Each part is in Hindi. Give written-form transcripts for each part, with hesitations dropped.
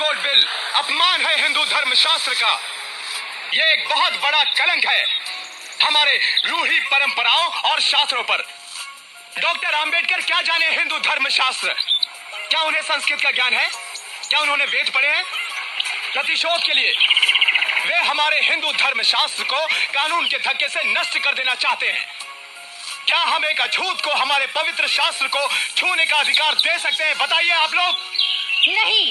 कोड बिल अपमान है हिंदू धर्म शास्त्र का। यह एक बहुत बड़ा कलंक है हमारे रूढ़ी परंपराओं और शास्त्रों पर। डॉक्टर आंबेडकर क्या जाने हिंदू धर्म शास्त्र? क्या उन्हें संस्कृत का ज्ञान है? क्या उन्होंने वेद पढ़े हैं? प्रतिशोध के लिए वे हमारे हिंदू धर्म शास्त्र को कानून के धक्के से नष्ट कर देना चाहते हैं। क्या हम एक अछूत को हमारे पवित्र शास्त्र को छूने का अधिकार दे सकते हैं? बताइए आप लोग। नहीं।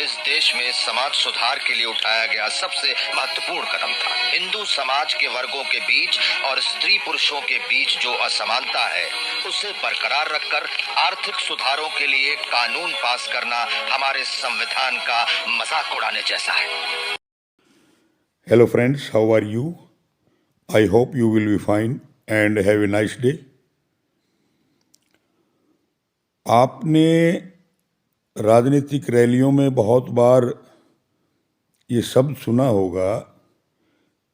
इस देश में समाज सुधार के लिए उठाया गया सबसे महत्वपूर्ण कदम था। हिंदू समाज के वर्गों के बीच और स्त्री पुरुषों के बीच जो असमानता है उसे बरकरार रखकर आर्थिक सुधारों के लिए कानून पास करना हमारे संविधान का मजाक उड़ाने जैसा है। Hello friends, how are you? I hope you will be fine and have a nice day. आपने राजनीतिक रैलियों में बहुत बार ये शब्द सुना होगा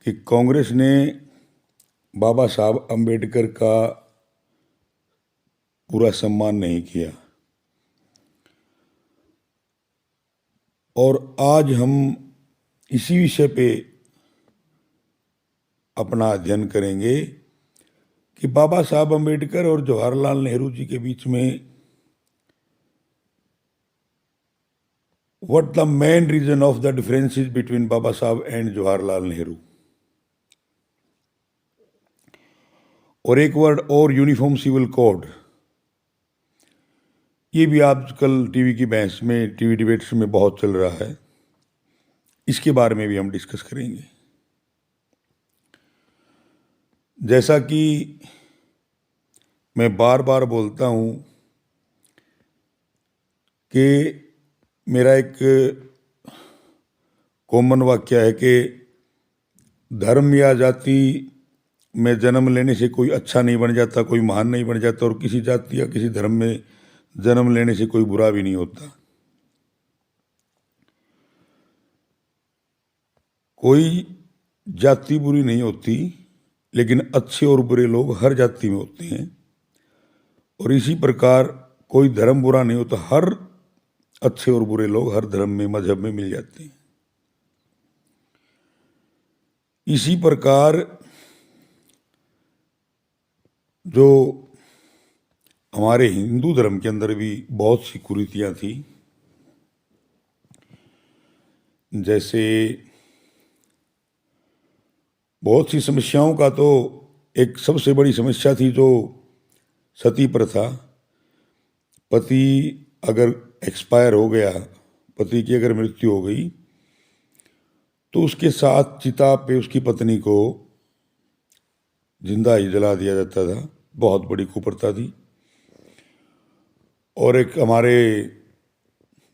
कि कांग्रेस ने बाबा साहब अम्बेडकर का पूरा सम्मान नहीं किया। और आज हम इसी विषय पे अपना अध्ययन करेंगे कि बाबा साहब अम्बेडकर और जवाहरलाल नेहरू जी के बीच में what the main reason of the differences between Baba Saheb and Jawaharlal Nehru. और एक वर्ड और, यूनिफॉर्म सिविल कोड। ये भी आजकल टीवी की बहस में, टीवी डिबेट्स में बहुत चल रहा है। इसके बारे में भी हम डिस्कस करेंगे। जैसा कि मैं बार बार बोलता हूँ कि मेरा एक कॉमन वाक्य है कि धर्म या जाति में जन्म लेने से कोई अच्छा नहीं बन जाता, कोई महान नहीं बन जाता, और किसी जाति या किसी धर्म में जन्म लेने से कोई बुरा भी नहीं होता। कोई जाति बुरी नहीं होती, लेकिन अच्छे और बुरे लोग हर जाति में होते हैं। और इसी प्रकार कोई धर्म बुरा नहीं होता, हर अच्छे और बुरे लोग हर धर्म में, मजहब में मिल जाते हैं। इसी प्रकार जो हमारे हिंदू धर्म के अंदर भी बहुत सी कुरीतियां थी, जैसे बहुत सी समस्याओं का तो एक सबसे बड़ी समस्या थी जो सती प्रथा। पति अगर एक्सपायर हो गया, पति की अगर मृत्यु हो गई, तो उसके साथ चिता पे उसकी पत्नी को जिंदा ही जला दिया जाता था। बहुत बड़ी कुप्रथा थी। और एक हमारे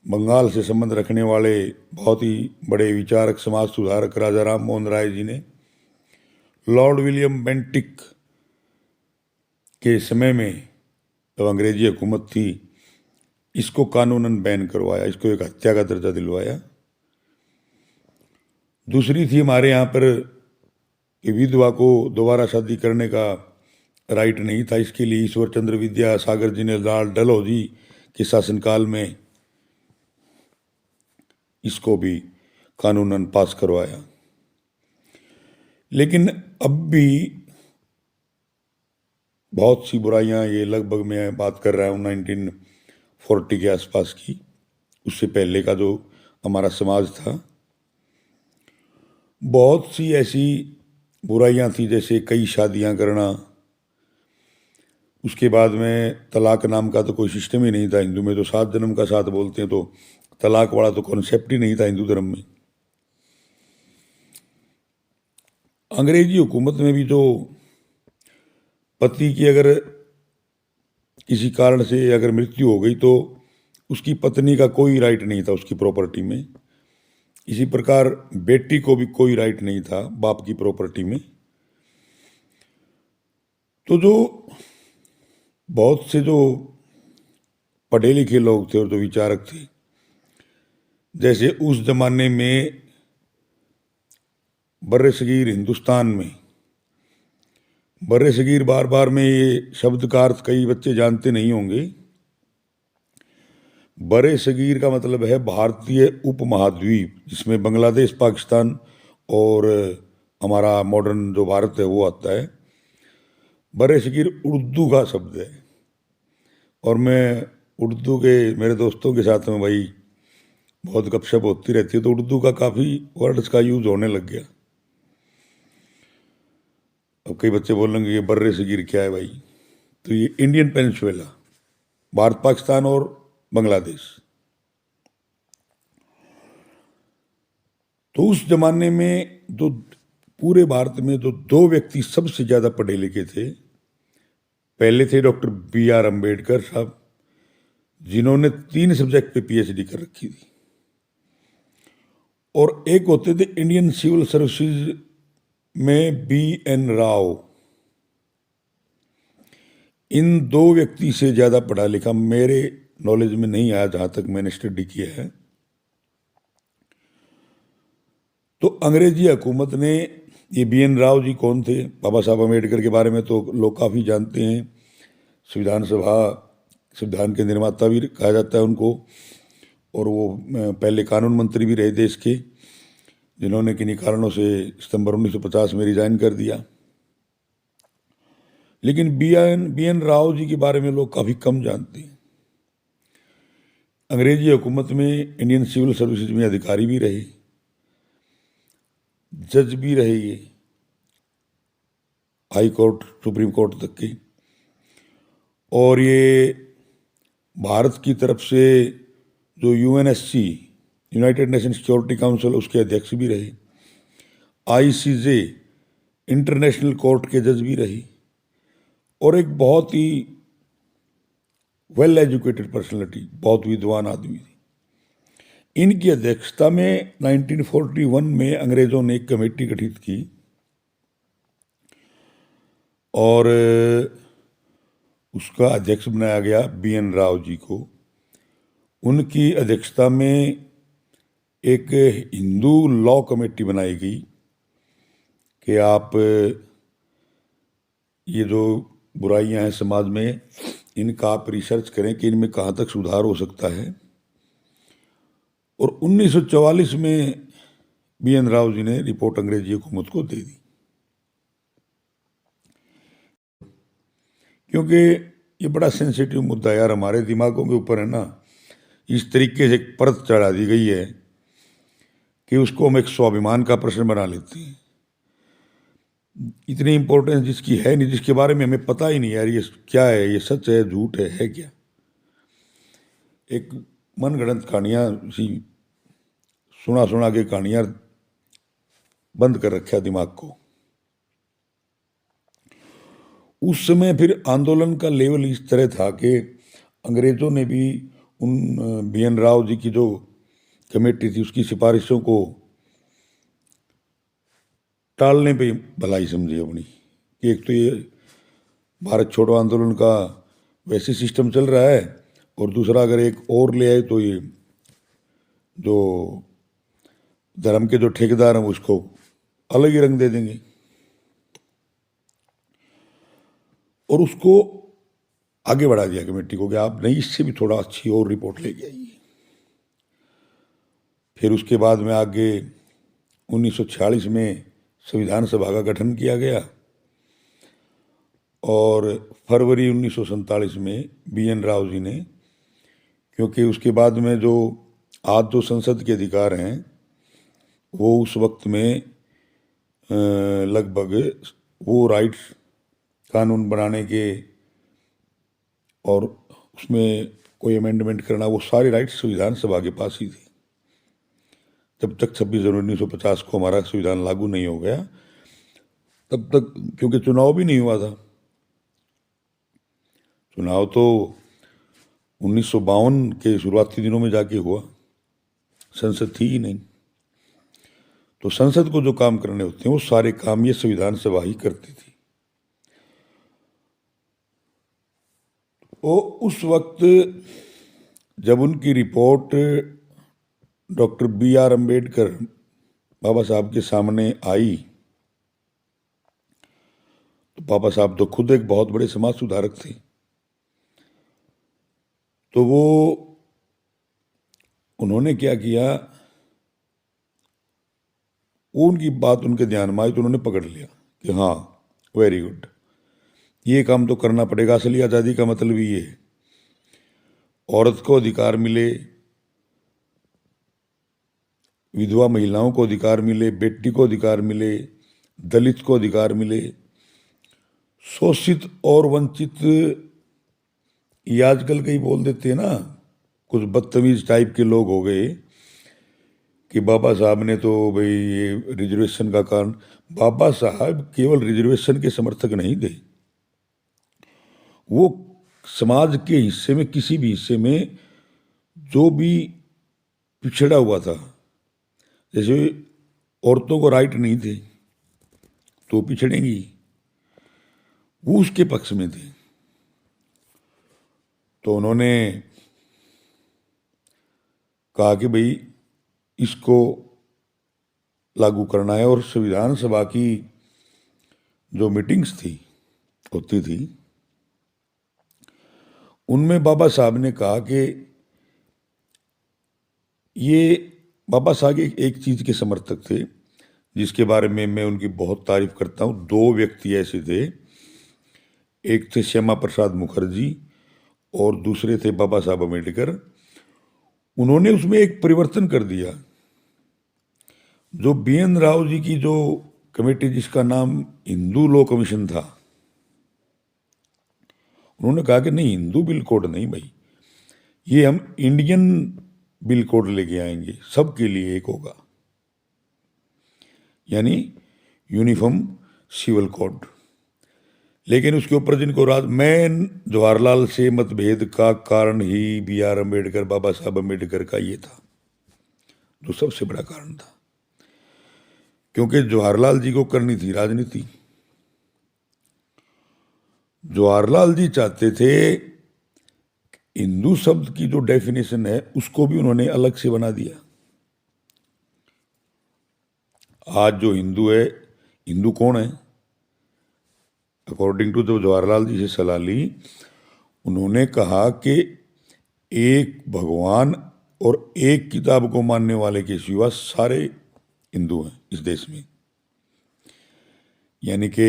बंगाल से संबंध रखने वाले बहुत ही बड़े विचारक, समाज सुधारक राजा राम मोहन राय जी ने लॉर्ड विलियम बेंटिक के समय में, जब अंग्रेजी हुकूमत थी, इसको कानूनन बैन करवाया, इसको एक हत्या का दर्जा दिलवाया। दूसरी थी हमारे यहाँ पर कि विधवा को दोबारा शादी करने का राइट नहीं था। इसके लिए ईश्वर चंद्र विद्यासागर जी ने लाल डलहौजी के शासनकाल में इसको भी कानूनन पास करवाया। लेकिन अब भी बहुत सी बुराइयां, ये लगभग मैं बात कर रहा हूँ 1940 के आसपास की, उससे पहले का जो हमारा समाज था, बहुत सी ऐसी बुराइयां थी, जैसे कई शादियां करना। उसके बाद में तलाक नाम का तो कोई सिस्टम ही नहीं था। हिंदू में तो 7 जन्म का साथ बोलते हैं, तो तलाक वाला तो कॉन्सेप्ट ही नहीं था हिंदू धर्म में। अंग्रेजी हुकूमत में भी जो पति की अगर किसी कारण से अगर मृत्यु हो गई, तो उसकी पत्नी का कोई राइट नहीं था उसकी प्रॉपर्टी में। इसी प्रकार बेटी को भी कोई राइट नहीं था बाप की प्रॉपर्टी में। तो जो बहुत से जो पढ़े लिखे लोग थे और जो विचारक थे, जैसे उस जमाने में बर्र-ए-सगीर हिंदुस्तान में, बर्र-ए-सगीर बार बार में ये शब्द का अर्थ कई बच्चे जानते नहीं होंगे। बड़े सगीर का मतलब है भारतीय उपमहाद्वीप, जिसमें बांग्लादेश, पाकिस्तान और हमारा मॉडर्न जो भारत है वो आता है। बड़े सगीर उर्दू का शब्द है, और मैं उर्दू के मेरे दोस्तों के साथ में भाई बहुत गपशप होती रहती है, तो उर्दू का काफ़ी वर्ड्स का यूज होने लग गया। अब कई बच्चे बोलेंगे ये बर्रे सगीर क्या है भाई, तो ये इंडियन पेनिनसुला, भारत, पाकिस्तान और बांग्लादेश। तो उस जमाने में जो पूरे भारत में जो दो व्यक्ति सबसे ज्यादा पढ़े लिखे थे, पहले थे डॉक्टर B.R. अम्बेडकर साहब, जिन्होंने 3 सब्जेक्ट पे PhD कर रखी थी, और एक होते थे इंडियन सिविल सर्विसेज में B.N. राव। इन 2 व्यक्ति से ज्यादा पढ़ा लिखा मेरे नॉलेज में नहीं आया, जहां तक मैंने स्टडी किया है। तो अंग्रेजी हुकूमत ने, ये B.N. राव जी कौन थे? बाबा साहब अम्बेडकर के बारे में तो लोग काफ़ी जानते हैं, संविधान के निर्माता भी कहा जाता है उनको, और वो पहले कानून मंत्री भी रहे देश के, जिन्होंने किन्हीं कारणों से सितंबर 1950 में रिजाइन कर दिया। लेकिन B.N. राव जी के बारे में लोग काफ़ी कम जानते हैं। अंग्रेजी हुकूमत में इंडियन सिविल सर्विसेज में अधिकारी भी रहे, जज भी रहे, ये हाई कोर्ट, सुप्रीम कोर्ट तक के, और ये भारत की तरफ से जो UNSC, United nation security council, उसके अध्यक्ष भी रहे, ICJ, इंटरनेशनल कोर्ट के जज भी रहे, और एक बहुत ही वेल एजुकेटेड पर्सनैलिटी, बहुत विद्वान आदमी थी। इनकी अध्यक्षता में 1941 में अंग्रेजों ने एक कमेटी गठित की, और उसका अध्यक्ष बनाया गया B.N. राव जी को। उनकी अध्यक्षता में एक हिंदू लॉ कमेटी बनाई गई कि आप ये जो बुराइयां हैं समाज में, इनका आप रिसर्च करें कि इनमें कहाँ तक सुधार हो सकता है। और 1944 में B.N. राव जी ने रिपोर्ट अंग्रेजी हुकूमत को दे दी, क्योंकि ये बड़ा सेंसिटिव मुद्दा यार, हमारे दिमागों के ऊपर है ना, इस तरीके से एक परत चढ़ा दी गई है कि उसको हम एक स्वाभिमान का प्रश्न बना लेते हैं। इतनी इंपॉर्टेंस जिसकी है नहीं, जिसके बारे में हमें पता ही नहीं यार, ये क्या है, ये सच है, झूठ है क्या। एक मनगढ़ंत कहानियां सी सुना के कहानियां बंद कर रखा दिमाग को। उस समय फिर आंदोलन का लेवल इस तरह था कि अंग्रेजों ने भी उन B.N. राव जी की जो कमेटी थी उसकी सिफारिशों को टालने पे भलाई समझी अपनी, कि एक तो ये भारत छोड़ो आंदोलन का वैसे सिस्टम चल रहा है, और दूसरा अगर एक और ले आए तो ये जो धर्म के जो ठेकेदार हैं उसको अलग ही रंग दे देंगे, और उसको आगे बढ़ा दिया कमेटी को कि आप नहीं, इससे भी थोड़ा अच्छी और रिपोर्ट लेके आइए। फिर उसके बाद में आगे 1946 में संविधान सभा का गठन किया गया, और फरवरी 1947 में B.N. राव जी ने, क्योंकि उसके बाद में जो आज जो संसद के अधिकार हैं वो उस वक्त में लगभग वो राइट्स कानून बनाने के और उसमें कोई अमेंडमेंट करना, वो सारी राइट्स संविधान सभा के पास ही थी। जब तक 26 जनवरी 1950 को हमारा संविधान लागू नहीं हो गया तब तक, क्योंकि चुनाव भी नहीं हुआ था। चुनाव तो 1952 के शुरुआती दिनों में जाके हुआ, संसद थी ही नहीं। तो संसद को जो काम करने होते हैं वो सारे काम ये संविधान सभा ही करती थी। वो उस वक्त जब उनकी रिपोर्ट डॉक्टर B.R. अम्बेडकर बाबा साहब के सामने आई, तो बाबा साहब तो खुद एक बहुत बड़े समाज सुधारक थे, तो वो उन्होंने क्या किया, उनकी बात उनके ध्यान में आई तो उन्होंने पकड़ लिया कि हाँ वेरी गुड, ये काम तो करना पड़ेगा। असली आज़ादी का मतलब ये है, औरत को अधिकार मिले, विधवा महिलाओं को अधिकार मिले, बेटी को अधिकार मिले, दलित को अधिकार मिले, शोषित और वंचित। ये आजकल कई बोल देते हैं ना, कुछ बदतमीज टाइप के लोग हो गए कि बाबा साहब ने तो भाई ये रिजर्वेशन का कारण। बाबा साहब केवल रिजर्वेशन के समर्थक नहीं थे, वो समाज के हिस्से में, किसी भी हिस्से में जो भी पिछड़ा हुआ था, जैसे औरतों को राइट नहीं थे तो पिछड़ेंगी, वो उसके पक्ष में थे। तो उन्होंने कहा कि भाई इसको लागू करना है। और संविधान सभा की जो मीटिंग्स थी, होती थी, उनमें बाबा साहब ने कहा कि ये बाबा साहब एक चीज के समर्थक थे जिसके बारे में मैं उनकी बहुत तारीफ करता हूँ। दो व्यक्ति ऐसे थे, एक थे श्यामा प्रसाद मुखर्जी और दूसरे थे बाबा साहब अम्बेडकर। उन्होंने उसमें एक परिवर्तन कर दिया। जो BN राव जी की जो कमेटी, जिसका नाम हिंदू लॉ कमीशन था, उन्होंने कहा कि नहीं, हिंदू बिल कोड नहीं भाई, ये हम इंडियन बिल कोड लेके आएंगे, सबके लिए एक होगा, यानी यूनिफॉर्म सिविल कोड। लेकिन उसके ऊपर जिनको मेन जवाहरलाल से मतभेद का कारण ही BR अम्बेडकर, बाबा साहब अम्बेडकर का ये था, जो सबसे बड़ा कारण था। क्योंकि जवाहरलाल जी को करनी थी राजनीति। जवाहरलाल जी चाहते थे हिंदू शब्द की जो डेफिनेशन है उसको भी उन्होंने अलग से बना दिया। आज जो हिंदू है, हिंदू कौन है? अकॉर्डिंग टू जो जवाहरलाल जी से सलाह ली, उन्होंने कहा कि एक भगवान और एक किताब को मानने वाले के सिवा सारे हिंदू हैं इस देश में। यानी कि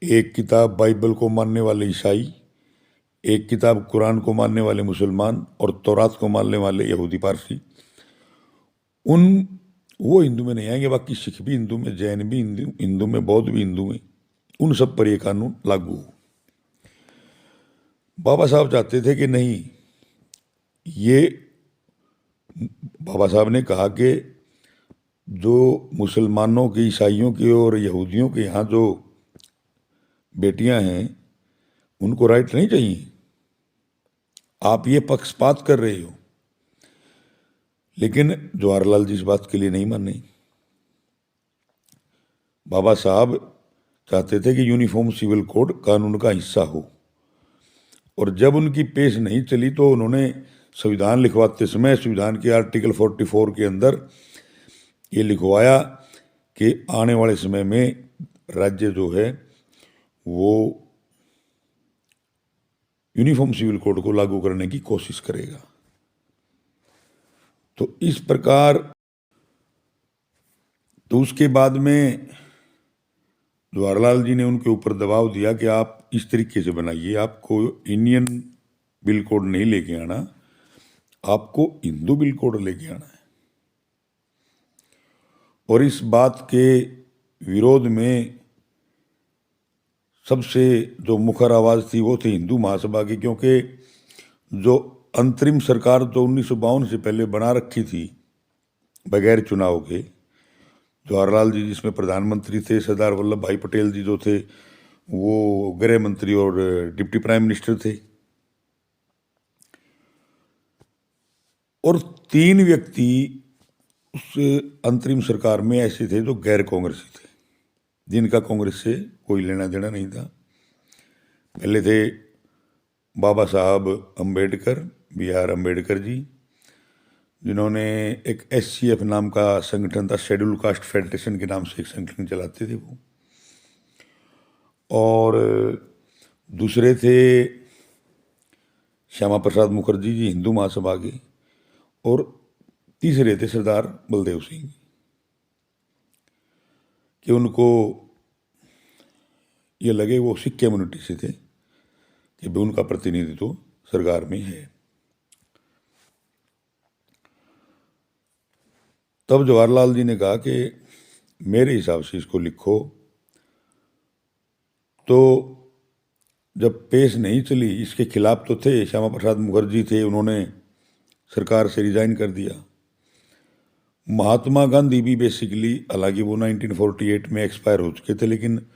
एक किताब बाइबल को मानने वाले ईसाई, एक किताब कुरान को मानने वाले मुसलमान और तौरात को मानने वाले यहूदी पारसी, वो हिंदू में नहीं आएंगे। बाकी सिख भी हिंदू में, जैन भी हिंदू में, बौद्ध भी हिंदू में, उन सब पर यह कानून लागू हो। बाबा साहब चाहते थे कि नहीं, ये बाबा साहब ने कहा कि जो मुसलमानों के, ईसाइयों के और यहूदियों के यहाँ जो बेटियां हैं उनको राइट नहीं चाहिए, आप ये पक्षपात कर रहे हो। लेकिन जवाहरलाल जी इस बात के लिए नहीं माने। बाबा साहब चाहते थे कि यूनिफॉर्म सिविल कोड कानून का हिस्सा हो। और जब उनकी पेश नहीं चली तो उन्होंने संविधान लिखवाते समय संविधान के आर्टिकल 44 के अंदर ये लिखवाया कि आने वाले समय में राज्य जो है वो यूनिफॉर्म सिविल कोड को लागू करने की कोशिश करेगा। तो इस प्रकार, तो उसके बाद में जवाहरलाल जी ने उनके ऊपर दबाव दिया कि आप इस तरीके से बनाइए, आपको इंडियन बिल कोड नहीं लेके आना, आपको हिंदू बिल कोड लेके आना है। और इस बात के विरोध में सबसे जो मुखर आवाज थी वो थी हिंदू महासभा की। क्योंकि जो अंतरिम सरकार तो 1952 से पहले बना रखी थी बगैर चुनाव के, जवाहरलाल जी जिसमें प्रधानमंत्री थे, सरदार वल्लभ भाई पटेल जी जो थे वो गृह मंत्री और डिप्टी प्राइम मिनिस्टर थे, और 3 व्यक्ति उस अंतरिम सरकार में ऐसे थे जो गैर कांग्रेसी थे, जिनका कांग्रेस से कोई लेना देना नहीं था। पहले थे बाबा साहब अम्बेडकर, BR अम्बेडकर जी, जिन्होंने एक SCF नाम का संगठन था, शेड्यूल कास्ट फेडरेशन के नाम से एक संगठन चलाते थे वो। और दूसरे थे श्यामा प्रसाद मुखर्जी जी, हिंदू महासभा के। और तीसरे थे सरदार बलदेव सिंह, कि उनको ये लगे वो सिख कम्युनिटी से थे कि भी उनका प्रतिनिधित्व सरकार में है। तब जवाहरलाल जी ने कहा कि मेरे हिसाब से इसको लिखो। तो जब पेश नहीं चली, इसके खिलाफ तो थे, श्यामा प्रसाद मुखर्जी थे, उन्होंने सरकार से रिजाइन कर दिया। महात्मा गांधी भी बेसिकली, हालांकि वो 1948 में एक्सपायर हो चुके थे, लेकिन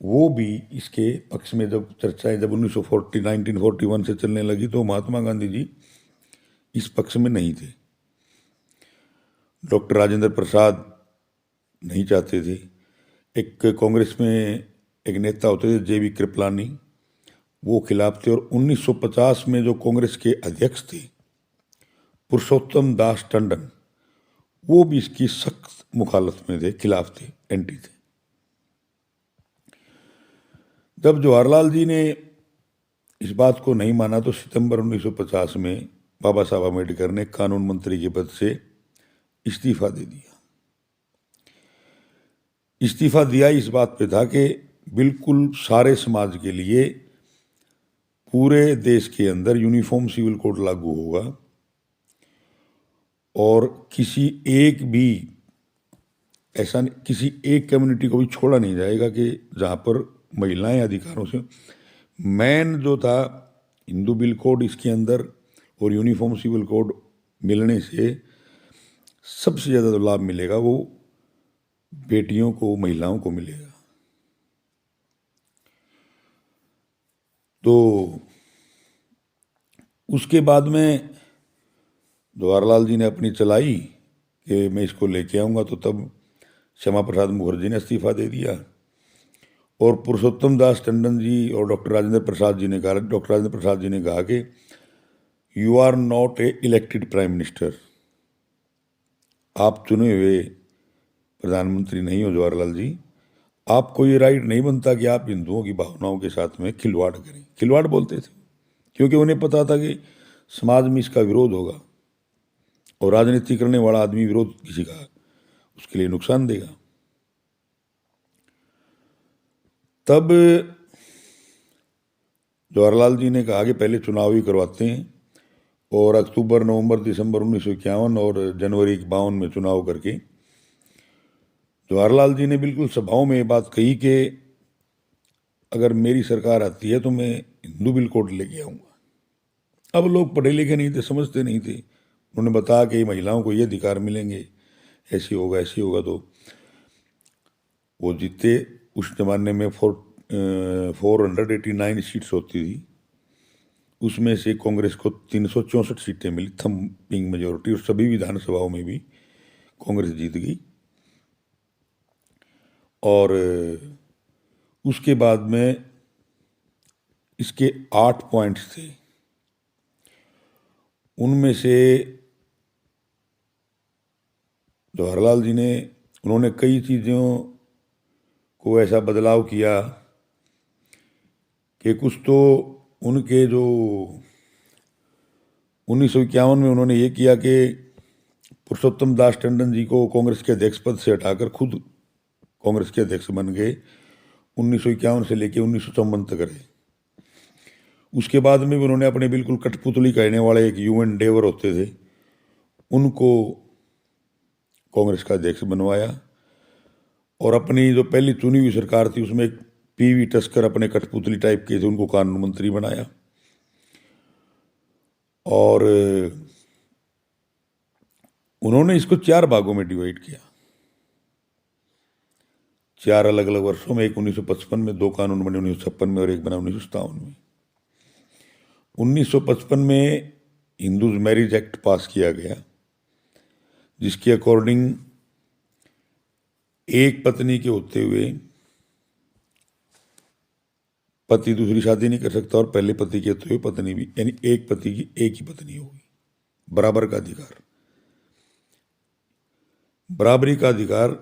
वो भी इसके पक्ष में जब चर्चाएं जब 1941 से चलने लगी तो महात्मा गांधी जी इस पक्ष में नहीं थे। डॉक्टर राजेंद्र प्रसाद नहीं चाहते थे। एक कांग्रेस में एक नेता होते थे जेबी कृपलानी, वो खिलाफ थे। और 1950 में जो कांग्रेस के अध्यक्ष थे पुरुषोत्तम दास टंडन, वो भी इसकी सख्त मुखालत में थे, खिलाफ थे, एंटी थे। जब जवाहरलाल जी ने इस बात को नहीं माना तो सितंबर 1950 में बाबा साहब अम्बेडकर ने कानून मंत्री के पद से इस्तीफा दे दिया। इस्तीफा दिया इस बात पे था कि बिल्कुल सारे समाज के लिए पूरे देश के अंदर यूनिफॉर्म सिविल कोड लागू होगा और किसी एक भी ऐसा किसी एक कम्युनिटी को भी छोड़ा नहीं जाएगा कि जहाँ पर महिलाएं अधिकारों से, मेन जो था हिंदू बिल कोड इसके अंदर और यूनिफॉर्म सिविल कोड मिलने से सबसे ज़्यादा जो लाभ मिलेगा वो बेटियों को, महिलाओं को मिलेगा। तो उसके बाद में जवाहरलाल जी ने अपनी चलाई कि मैं इसको लेके आऊँगा, तो तब श्यामा प्रसाद मुखर्जी ने इस्तीफा दे दिया और पुरुषोत्तम दास टंडन जी और डॉक्टर राजेंद्र प्रसाद जी ने कहा कि you are not a elected prime minister, आप चुने हुए प्रधानमंत्री नहीं हो जवाहरलाल जी, आपको ये राइट नहीं बनता कि आप हिंदुओं की भावनाओं के साथ में खिलवाड़ करें। खिलवाड़ बोलते थे क्योंकि उन्हें पता था कि समाज में इसका विरोध होगा और राजनीति करने वाला आदमी विरोध किसी का उसके लिए नुकसान देगा। तब जवाहरलाल जी ने कहा कि पहले चुनाव ही करवाते हैं और अक्टूबर, नवंबर, दिसंबर 1951 और जनवरी 52 में चुनाव करके जवाहरलाल जी ने बिल्कुल सभाओं में ये बात कही कि अगर मेरी सरकार आती है तो मैं हिंदू बिल कोड लेके आऊँगा। अब लोग पढ़े लिखे नहीं थे, समझते नहीं थे। उन्होंने बताया कि महिलाओं को ये अधिकार मिलेंगे, ऐसे होगा। तो वो जीते। उस जमाने में 489 सीट्स होती थी, उसमें से कांग्रेस को 364 सीटें मिली, थम्पिंग मेजोरिटी, और सभी विधानसभाओं में भी कांग्रेस जीत गई। और उसके बाद में इसके 8 पॉइंट्स थे, उनमें से जवाहरलाल जी ने उन्होंने कई चीज़ों को ऐसा बदलाव किया कि कुछ तो उनके जो 1951 में उन्होंने ये किया कि पुरुषोत्तम दास टंडन जी को कांग्रेस के अध्यक्ष पद से हटाकर खुद कांग्रेस के अध्यक्ष बन गए। 1951 से लेकर 1954 तक रहे। उसके बाद में भी उन्होंने अपने बिल्कुल कठपुतली कहने वाले एक यूएन डेवर होते थे, उनको कांग्रेस का अध्यक्ष बनवाया और अपनी जो पहली चुनी हुई सरकार थी उसमें एक पीवी टस्कर अपने कठपुतली टाइप के थे, उनको कानून मंत्री बनाया। और उन्होंने इसको 4 भागों में डिवाइड किया, 4 अलग अलग वर्षों में। एक 1955 में, 2 कानून बने 1956 में और एक बना 1957 में। 1955 में हिंदूज मैरिज एक्ट पास किया गया, जिसके अकॉर्डिंग एक पत्नी के होते हुए पति दूसरी शादी नहीं कर सकता और पहले पति के होते हुए पत्नी भी, यानी एक पति की एक ही पत्नी होगी। बराबर का अधिकार, बराबरी का अधिकार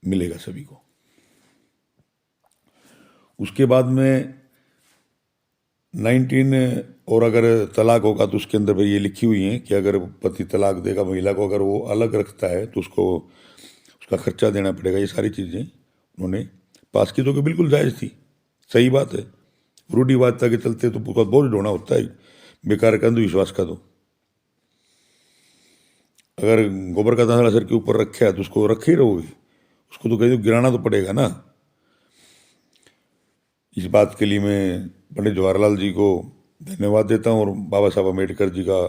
मिलेगा सभी को। उसके बाद में 19 और अगर तलाक होगा तो उसके अंदर फिर ये लिखी हुई है कि अगर पति तलाक देगा महिला को, अगर वो अलग रखता है तो उसको उसका खर्चा देना पड़ेगा। ये सारी चीज़ें उन्होंने पास की, तो कि बिल्कुल जायज़ थी, सही बात है। रूढ़िवादिता के चलते तो बहुत बोझ ढोना होता है बेकार का अंधविश्वास का। तो अगर गोबर का दाना सर के ऊपर रखे है तो उसको रखे ही रहोगे, उसको तो कहीं गिराना तो पड़ेगा ना। इस बात के लिए मैं पंडित जवाहरलाल जी को धन्यवाद देता हूँ और बाबा साहब अम्बेडकर जी का,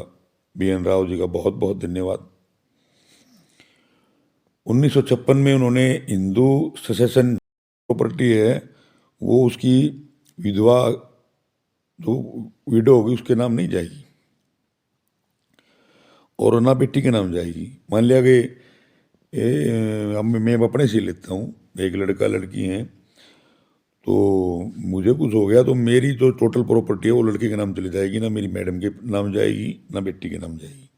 BN राव जी का बहुत बहुत धन्यवाद। 1956 में उन्होंने हिंदू सक्सेशन प्रॉपर्टी है वो उसकी विधवा जो विडो होगी उसके नाम नहीं जाएगी और ना बेटी के नाम जाएगी। मान लिया कि मैं अपने से लेता हूँ, एक लड़का लड़की हैं, तो मुझे कुछ हो गया तो मेरी जो टोटल प्रॉपर्टी है वो लड़के के नाम चली जाएगी, ना मेरी मैडम के नाम जाएगी, ना बेटी के नाम जाएगी।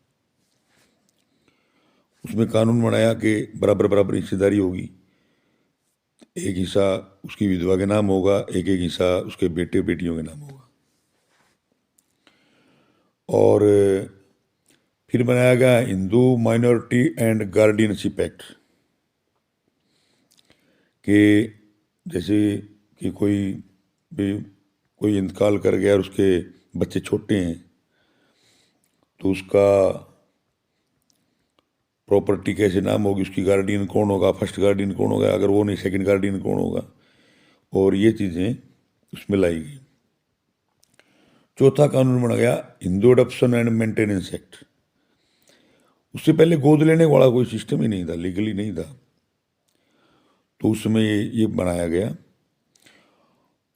उसमें कानून बनाया कि बराबर बराबर हिस्सेदारी होगी, एक हिस्सा उसकी विधवा के नाम होगा, एक एक हिस्सा उसके बेटे बेटियों के नाम होगा। और फिर बनाया गया Hindu minority and guardianship act कि जैसे कि कोई इंतकाल कर गया और उसके बच्चे छोटे हैं तो उसका प्रॉपर्टी कैसे नाम होगी, उसकी गार्डियन कौन होगा, फर्स्ट गार्डियन कौन होगा, अगर वो नहीं सेकंड गार्डियन कौन होगा, और ये चीज़ें उसमें लाई गई। चौथा कानून बना गया Hindu adoption and maintenance act. उससे पहले गोद लेने वाला कोई सिस्टम ही नहीं था, लीगली नहीं था, तो उसमें ये बनाया गया।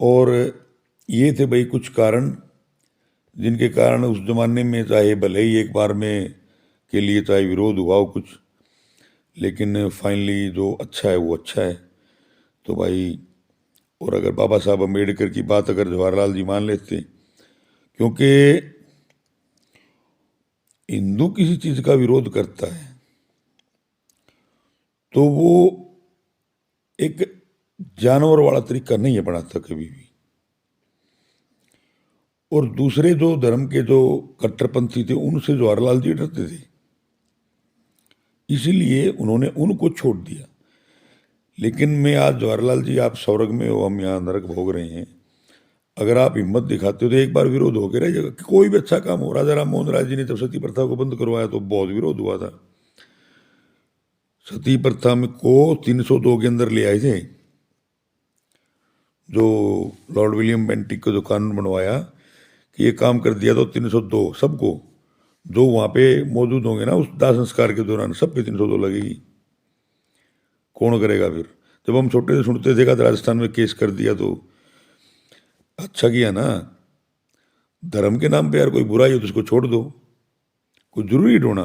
और ये थे भाई कुछ कारण जिनके कारण उस जमाने में चाहे भले ही एक बार में के लिए चाहे विरोध हुआ हो कुछ, लेकिन फाइनली जो अच्छा है वो अच्छा है। तो भाई, और अगर बाबा साहब अम्बेडकर की बात अगर जवाहरलाल जी मान लेते, क्योंकि हिंदू किसी चीज का विरोध करता है तो वो एक जानवर वाला तरीका नहीं अपनाता कभी भी। और दूसरे जो धर्म के जो कट्टरपंथी थे उनसे जवाहरलाल जी डरते थे, इसीलिए उन्होंने उनको छोड़ दिया। लेकिन मैं आज जवाहरलाल जी, आप स्वर्ग में हो, हम यहाँ नरक भोग रहे हैं, अगर आप हिम्मत दिखाते हो तो एक बार विरोध होकर रह जाएगा। कोई भी अच्छा काम हो, राजा राम मोहन राय जी ने जब सती प्रथा को बंद करवाया तो बहुत विरोध हुआ था। सती प्रथा में को 302 के अंदर ले आए थे, जो लॉर्ड विलियम बेंटिक को जो कानून बनवाया कि ये काम कर दिया तो 302 सबको, जो वहां पे मौजूद होंगे ना उस दाह संस्कार के दौरान, सब पे 302 लगेगी। कौन करेगा फिर? जब हम छोटे से सुनते थे कि राजस्थान में केस कर दिया तो अच्छा किया ना। धर्म के नाम पे यार कोई बुराई हो तो उसको छोड़ दो, कोई जरूरी ढूंढना।